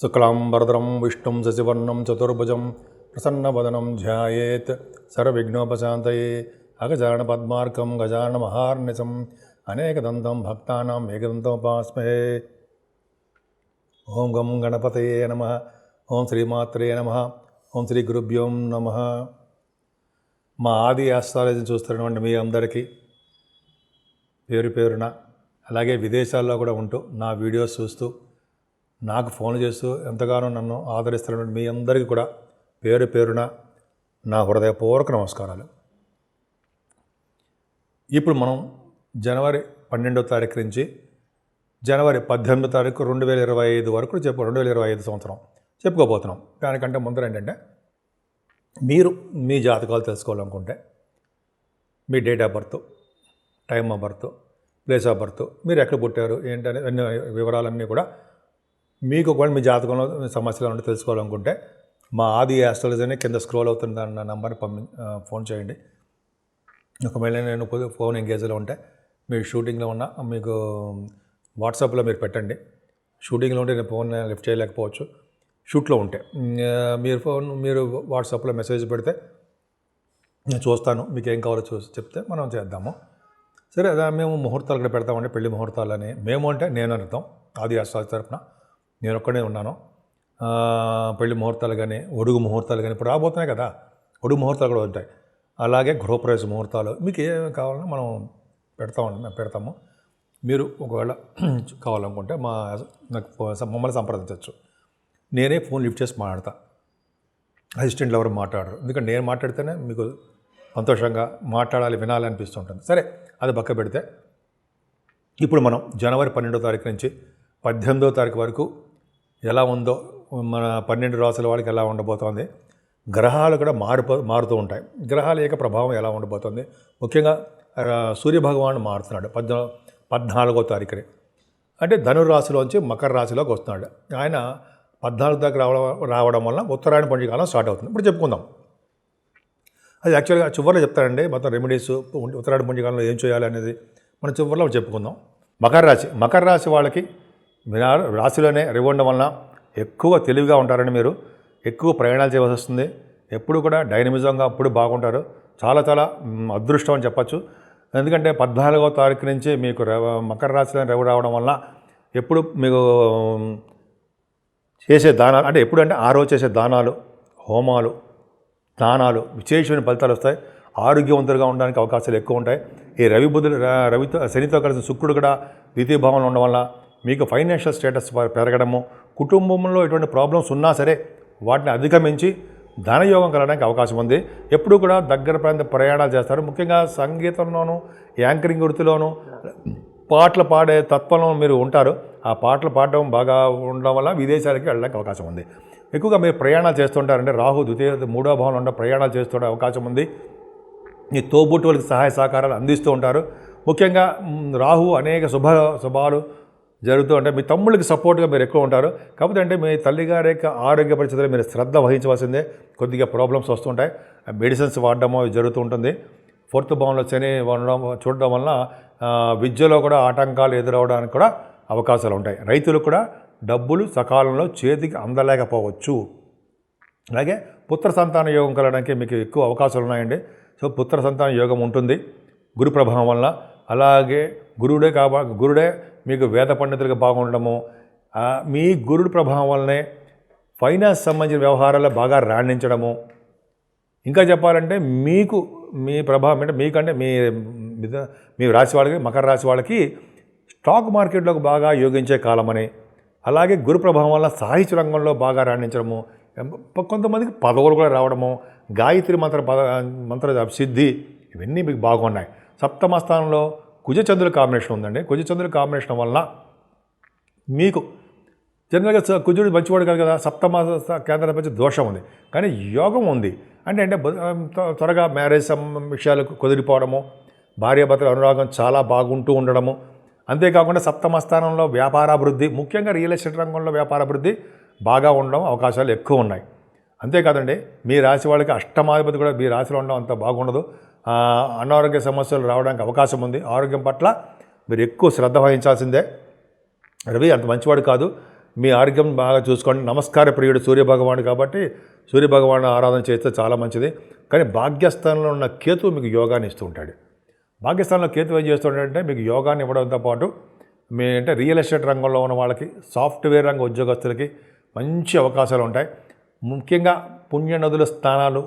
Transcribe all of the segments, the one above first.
శుక్లాంబరధరం విష్ణుం శశివర్ణం చతుర్భుజం ప్రసన్నవదనం ధ్యాయేత్ సర్వవిఘ్నోపశాంతయే అగజానన పద్మార్కం గజానన మహార్నిశం అనేకదంతం భక్తానాం ఏకదంతముపాస్మహే. ఓం గం గణపతయే నమః. ఓం శ్రీమాత్రే నమః. ఓం శ్రీ గురుభ్యో నమః. మా ఆది ఆస్ట్రాలజీ చూస్తున్నటువంటి మీ అందరికీ పేరు పేరున, అలాగే విదేశాల్లో కూడా ఉంటూ నా వీడియోస్ చూస్తూ నాకు ఫోన్ చేస్తూ ఎంతగానో నన్ను ఆదరిస్తున్నటువంటి మీ అందరికీ కూడా పేరు పేరున నా హృదయపూర్వక నమస్కారాలు. ఇప్పుడు మనం జనవరి 12వ తారీఖు నుంచి జనవరి 18వ తారీఖు 2025 వరకు 2025 సంవత్సరం చెప్పుకోబోతున్నాం. దానికంటే ముందర ఏంటంటే, మీరు మీ జాతకాలు తెలుసుకోవాలనుకుంటే మీ date of birth, time of birth, place of birth, మీరు ఎక్కడ పుట్టారు ఏంటనే అన్ని వివరాలన్నీ కూడా మీకు ఒకవేళ మీ జాతకంలో సమస్యలు ఉంటే తెలుసుకోవాలనుకుంటే మా ఆది ఆస్ట్రాలజీ అని కింద స్క్రోల్ అవుతుంది అన్న నంబర్ని ఫోన్ చేయండి. ఒకవేళ నేను ఫోన్ ఎంగేజ్లో ఉంటే మీరు షూటింగ్లో ఉన్నా మీకు వాట్సాప్లో మీరు పెట్టండి. షూటింగ్లో ఉంటే నేను ఫోన్ లిఫ్ట్ చేయలేకపోవచ్చు. షూట్లో ఉంటే మీరు వాట్సాప్లో మెసేజ్ పెడితే నేను చూస్తాను, మీకు ఏం కావాలో చూసి చెప్తే మనం చేద్దాము. సరే, అదే మేము ముహూర్తాలు కూడా పెడతామండి, పెళ్లి ముహూర్తాలని. మేము అంటే నేను అర్థం, ఆది ఆస్ట్రాలజీ తరపున నేను ఒక్కడే ఉన్నాను. పెళ్లి ముహూర్తాలు కానీ, ఒడుగు ముహూర్తాలు కానీ ఇప్పుడు రాబోతున్నాయి కదా, ఒడుగు ముహూర్తాలు కూడా ఉంటాయి. అలాగే గృహప్రవేశ ముహూర్తాలు, మీకు ఏమేమి కావాలన్నా మనం పెడతాము. మీరు ఒకవేళ కావాలనుకుంటే మమ్మల్ని సంప్రదించవచ్చు. నేనే ఫోన్ లిఫ్ట్ చేసి మాట్లాడతా, అసిస్టెంట్లు ఎవరు మాట్లాడరు. ఎందుకంటే నేను మాట్లాడితేనే మీకు సంతోషంగా మాట్లాడాలి, వినాలి అనిపిస్తుంటుంది. సరే, అది పక్క పెడితే ఇప్పుడు మనం జనవరి 12వ తారీఖు నుంచి 18వ తారీఖు వరకు ఎలా ఉందో, మన 12 రాసుల వాళ్ళకి ఎలా ఉండబోతోంది, గ్రహాలు కూడా మారుతూ ఉంటాయి. గ్రహాల యొక్క ప్రభావం ఎలా ఉండబోతోంది, ముఖ్యంగా సూర్యభగవానుడు మారుతున్నాడు 14వ తారీఖుని. అంటే ధనురాశిలోంచి మకర రాశిలోకి వస్తున్నాడు. ఆయన 14 దాకా రావడం వల్ల ఉత్తరాయణ పండుగకాలం స్టార్ట్ అవుతుంది. ఇప్పుడు చెప్పుకుందాం. అది యాక్చువల్గా చివరిలో చెప్తారండి, మొత్తం రెమెడీస్ ఉత్తరాయణ పుణ్యకాలంలో ఏం చేయాలి అనేది మనం చివరిలో చెప్పుకుందాం. మకర రాశి వాళ్ళకి రాశిలోనే రవి ఉండడం వలన ఎక్కువ తెలివిగా ఉంటారని, మీరు ఎక్కువ ప్రయాణాలు చేయవలసి వస్తుంది. ఎప్పుడు కూడా డైనమిజంగా అప్పుడు బాగుంటారు. చాలా చాలా అదృష్టం అని చెప్పచ్చు. ఎందుకంటే 14వ తారీఖు నుంచి మీకు మకర రాశిలో రవి రావడం వలన ఎప్పుడు మీకు చేసే దానాలు, అంటే ఎప్పుడంటే ఆ రోజు చేసే దానాలు, హోమాలు, స్నానాలు విశేషమైన ఫలితాలు వస్తాయి. ఆరోగ్యవంతులుగా ఉండడానికి అవకాశాలు ఎక్కువ ఉంటాయి. ఈ రవితో శనితో కలిసి శుక్రుడు కూడా ద్వితీయ భావంలో ఉండడం వల్ల మీకు ఫైనాన్షియల్ స్టేటస్ పెరగడము, కుటుంబంలో ఎటువంటి ప్రాబ్లమ్స్ ఉన్నా సరే వాటిని అధిగమించి ధనయోగం కలగడానికి అవకాశం ఉంది. ఎప్పుడు కూడా దగ్గర ప్రాంత ప్రయాణాలు చేస్తారు. ముఖ్యంగా సంగీతంలోనూ, యాంకరింగ్ వృత్తిలోనూ, పాటలు పాడే తత్వంలో మీరు ఉంటారు. ఆ పాటలు పాడడం బాగా ఉండడం వల్ల విదేశాలకి వెళ్ళడానికి అవకాశం ఉంది. ఎక్కువగా మీరు ప్రయాణాలు చేస్తుంటారంటే రాహు 3వ భావంలో ఉండే ప్రయాణాలు చేస్తుండే అవకాశం ఉంది. ఈ తోబుట్టువులకి సహాయ సహకారాలు అందిస్తూ ఉంటారు. ముఖ్యంగా రాహు అనేక శుభాలు జరుగుతూ ఉంటాయి. మీ తమ్ముళ్ళకి సపోర్ట్గా మీరు ఎక్కువ ఉంటారు. కాకపోతే అంటే మీ తల్లిగారి యొక్క ఆరోగ్య పరిస్థితుల్లో మీరు శ్రద్ధ వహించవలసిందే. కొద్దిగా ప్రాబ్లమ్స్ వస్తుంటాయి, మెడిసిన్స్ వాడడము జరుగుతూ ఉంటుంది. 4th భావంలో శని చూడడం వలన విద్యలో కూడా ఆటంకాలు ఎదురవడానికి కూడా అవకాశాలు ఉంటాయి. రైతులు కూడా డబ్బులు సకాలంలో చేతికి అందలేకపోవచ్చు. అలాగే పుత్ర సంతాన యోగం కలగడానికి మీకు ఎక్కువ అవకాశాలు ఉన్నాయండి. సో పుత్ర సంతాన యోగం ఉంటుంది గురు ప్రభావం వల్ల. అలాగే గురుడే మీకు వేద పండితులుగా బాగుండడము, మీ గురుడు ప్రభావం వల్లనే ఫైనాన్స్ సంబంధించిన వ్యవహారాల్లో బాగా రాణించడము. ఇంకా చెప్పాలంటే మీకు మీ ప్రభావం అంటే మీకంటే మీ రాశి వాళ్ళకి, మకర రాశి వాళ్ళకి స్టాక్ మార్కెట్లోకి బాగా యోగించే కాలమని, అలాగే గురు ప్రభావం వల్ల సాహిత్య రంగంలో బాగా రాణించడము, కొంతమందికి పదవులు కూడా రావడము, గాయత్రి మంత్ర సిద్ధి, ఇవన్నీ మీకు బాగున్నాయి. 7వ స్థానంలో కుజచంద్రుల కాంబినేషన్ ఉందండి. కుజచంద్రుల కాంబినేషన్ వల్ల మీకు జనరల్గా కుజుడు మంచివాడు కాదు కదా, 7వ కేంద్రాధిపతి దోషం ఉంది, కానీ యోగం ఉంది. అంటే త్వరగా మ్యారేజ్ విషయాలు కుదిరిపోవడము, భార్యాభర్తల అనురాగం చాలా బాగుంటూ ఉండడము. అంతేకాకుండా 7వ స్థానంలో వ్యాపారాభివృద్ధి, ముఖ్యంగా రియల్ ఎస్టేట్ రంగంలో వ్యాపారాభివృద్ధి బాగా ఉండడం అవకాశాలు ఎక్కువ ఉన్నాయి. అంతేకాదండి, మీ రాశి వాళ్ళకి అష్టమాధిపతి కూడా మీ రాశిలో ఉండడం అంత బాగుండదు. అనారోగ్య సమస్యలు రావడానికి అవకాశం ఉంది. ఆరోగ్యం పట్ల మీరు ఎక్కువ శ్రద్ధ వహించాల్సిందే. రవి అంత మంచివాడు కాదు. మీ ఆరోగ్యం బాగా చూసుకోండి. నమస్కార ప్రియుడు సూర్యభగవానుడు కాబట్టి సూర్యభగవాను ఆరాధన చేస్తే చాలా మంచిది. కానీ భాగ్యస్థానంలో ఉన్న కేతువు మీకు యోగాన్ని ఇస్తూ ఉంటాడు. భాగ్యస్థానంలో కేతువు ఏం చేస్తుంటాడంటే మీకు యోగాన్ని ఇవ్వడంతో పాటు అంటే రియల్ ఎస్టేట్ రంగంలో ఉన్న వాళ్ళకి, సాఫ్ట్వేర్ రంగ ఉద్యోగస్తులకి మంచి అవకాశాలు ఉంటాయి. ముఖ్యంగా పుణ్యనదుల స్థానాలు,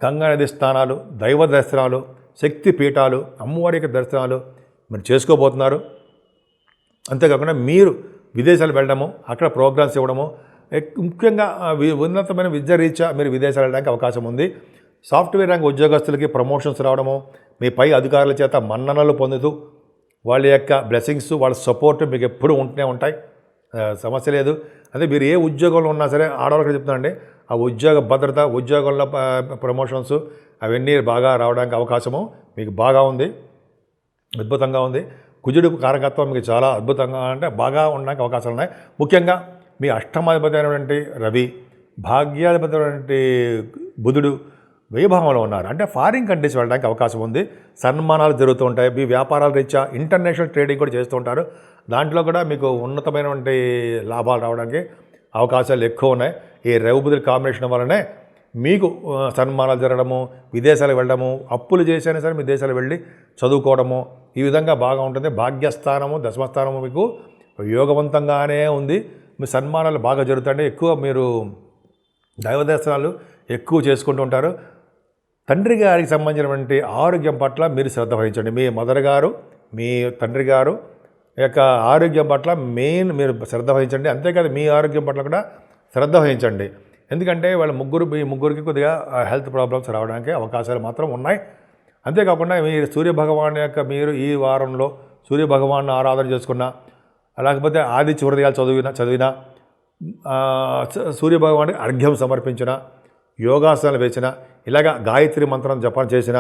గంగా నది స్థానాలు, దైవ దర్శనాలు, శక్తి పీఠాలు, అమ్మవారి యొక్క దర్శనాలు మీరు చేసుకోబోతున్నారు. అంతేకాకుండా మీరు విదేశాలు వెళ్ళడము, అక్కడ ప్రోగ్రామ్స్ ఇవ్వడము, ముఖ్యంగా ఉన్నతమైన విద్య రీత్యా మీరు విదేశాలు వెళ్ళడానికి అవకాశం ఉంది. సాఫ్ట్వేర్ రంగ ఉద్యోగస్తులకి ప్రమోషన్స్ రావడము, మీ పై అధికారుల చేత మన్ననలు పొందుతూ వాళ్ళ యొక్క బ్లెస్సింగ్స్, వాళ్ళ సపోర్ట్ మీకు ఎప్పుడూ ఉంటూనే ఉంటాయి. సమస్య లేదు. అదే మీరు ఏ ఉద్యోగంలో ఉన్నా సరే, ఆడవాళ్ళకి చెప్తానండి, ఆ ఉద్యోగ భద్రత, ఉద్యోగంలో ప్రమోషన్స్ అవన్నీ బాగా రావడానికి అవకాశము మీకు బాగా ఉంది, అద్భుతంగా ఉంది. కుజుడు కారకత్వం మీకు చాలా అద్భుతంగా అంటే బాగా ఉండడానికి అవకాశాలు ఉన్నాయి. ముఖ్యంగా మీ అష్టమాధిపతి అయినటువంటి రవి, భాగ్యాధిపతి అయినటువంటి బుధుడు వైభవంలో ఉన్నారు. అంటే ఫారిన్ కంట్రీస్ వెళ్ళడానికి అవకాశం ఉంది. సన్మానాలు జరుగుతూ ఉంటాయి. మీ వ్యాపారాల రీత్యా ఇంటర్నేషనల్ ట్రేడింగ్ కూడా చేస్తూ ఉంటారు. దాంట్లో కూడా మీకు ఉన్నతమైనటువంటి లాభాలు రావడానికి అవకాశాలు ఎక్కువ ఉన్నాయి. ఈ రవి బుధుల కాంబినేషన్ వల్లనే మీకు సన్మానాలు జరగడము, విదేశాలకు వెళ్ళడము, అప్పులు చేసైనా సరే మీ దేశాలు వెళ్ళి చదువుకోవడము, ఈ విధంగా బాగా ఉంటుంది. భాగ్యస్థానము, దశమస్థానము మీకు యోగవంతంగానే ఉంది. మీ సన్మానాలు బాగా జరుగుతాయి. ఎక్కువ మీరు దైవ దర్శనాలు ఎక్కువ చేసుకుంటూ ఉంటారు. తండ్రి గారికి సంబంధించినటువంటి ఆరోగ్యం పట్ల మీరు శ్రద్ధ వహించండి. మీ మదర్ గారు, మీ తండ్రి గారు యొక్క ఆరోగ్యం పట్ల మీరు శ్రద్ధ వహించండి. అంతేకాదు మీ ఆరోగ్యం పట్ల కూడా శ్రద్ధ వహించండి. ఎందుకంటే మీ ముగ్గురికి కొద్దిగా హెల్త్ ప్రాబ్లమ్స్ రావడానికి అవకాశాలు మాత్రం ఉన్నాయి. అంతేకాకుండా మీరు సూర్యభగవాన్ యొక్క మీరు ఈ వారంలో సూర్యభగవాన్ని ఆరాధన చేసుకున్నా, లేకపోతే ఆదిత్య హృదయాలు చదివినా సూర్యభగవానికి అర్ఘ్యం సమర్పించిన, యోగాసనాలు వేసిన, ఇలాగ గాయత్రి మంత్రం జపం చేసిన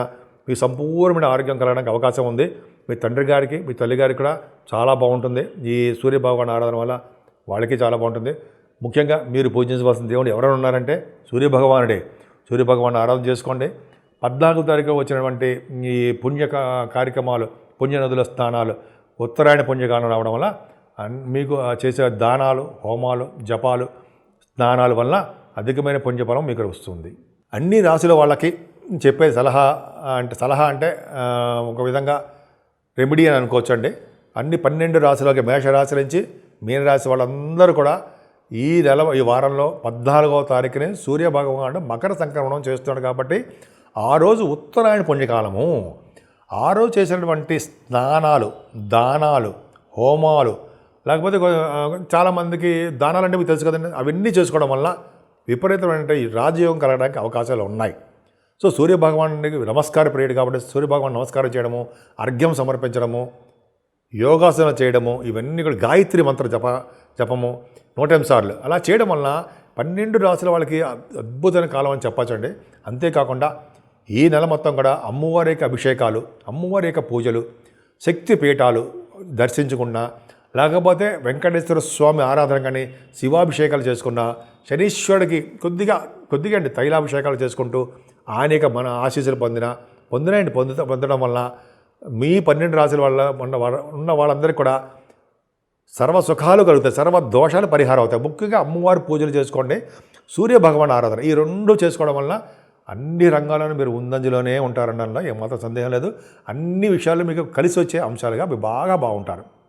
మీ సంపూర్ణమైన ఆరోగ్యం కలగడానికి అవకాశం ఉంది. మీ తండ్రి గారికి, మీ తల్లి గారికి కూడా చాలా బాగుంటుంది. ఈ సూర్యభగవాన్ ఆరాధన వల్ల వాళ్ళకి చాలా బాగుంటుంది. ముఖ్యంగా మీరు పూజించవలసిన దేవుడు ఎవరైనా ఉన్నారంటే సూర్యభగవానుడే. సూర్యభగవాన్ ఆరాధన చేసుకోండి. 14వ తారీఖు వచ్చినటువంటి ఈ కార్యక్రమాలు, పుణ్యనదుల స్థానాలు, ఉత్తరాయణ పుణ్యకాలం రావడం వల్ల మీకు చేసే దానాలు, హోమాలు, జపాలు, స్నానాల వల్ల అధికమైన పుణ్యఫలం మీకు వస్తుంది. అన్ని రాశుల వాళ్ళకి చెప్పే సలహా అంటే ఒక విధంగా రెమెడీ అని అనుకోవచ్చండి. అన్ని 12 రాశులకి, మేషరాశి నుంచి మీనరాశి వాళ్ళందరూ కూడా ఈ వారంలో 14వ తారీఖునే సూర్యభగవానుడు మకర సంక్రమణం చేస్తున్నాడు. కాబట్టి ఆ రోజు ఉత్తరాయణ పుణ్యకాలము. ఆ రోజు చేసినటువంటి స్నానాలు, దానాలు, హోమాలు, లేకపోతే చాలామందికి దానాలు అంటే మీకు తెలుసు కదండి, అవన్నీ చేసుకోవడం వల్ల విపరీతమైన రాజయోగం కలగడానికి అవకాశాలు ఉన్నాయి. సో సూర్యభగవానుడికి నమస్కార ప్రియుడు కాబట్టి సూర్యభగవాన్ నమస్కారం చేయడము, అర్ఘ్యం సమర్పించడము, యోగాసన చేయడము, ఇవన్నీ కూడా గాయత్రి మంత్ర జపము 108 సార్లు అలా చేయడం వలన 12 రాశుల వాళ్ళకి అద్భుతమైన కాలం అని చెప్పచ్చండి. అంతేకాకుండా ఈ నెల మొత్తం కూడా అమ్మవారి యొక్క అభిషేకాలు, అమ్మవారి యొక్క పూజలు, శక్తి పీఠాలు దర్శించుకున్నా, లేకపోతే వెంకటేశ్వర స్వామి ఆరాధన కానీ, శివాభిషేకాలు చేసుకున్నా, శనీశ్వరుడికి కొద్దిగా అండి తైలాభిషేకాలు చేసుకుంటూ ఆయన మన ఆశీస్సులు పొందడం వలన మీ 12 రాశుల వల్ల ఉన్న వాళ్ళందరికీ కూడా సర్వ సుఖాలు కలుగుతాయి, సర్వ దోషాలు పరిహారం అవుతాయి. ముఖ్యంగా అమ్మవారి పూజలు చేసుకోండి, సూర్యభగవాన్ ఆరాధన, ఈ 2 చేసుకోవడం వల్ల అన్ని రంగాల్లోనూ మీరు ముందంజలోనే ఉంటారనడంలో ఏమాత్రం సందేహం లేదు. అన్ని విషయాలు మీకు కలిసి వచ్చే అంశాలుగా మీరు బాగా బాగుంటారు.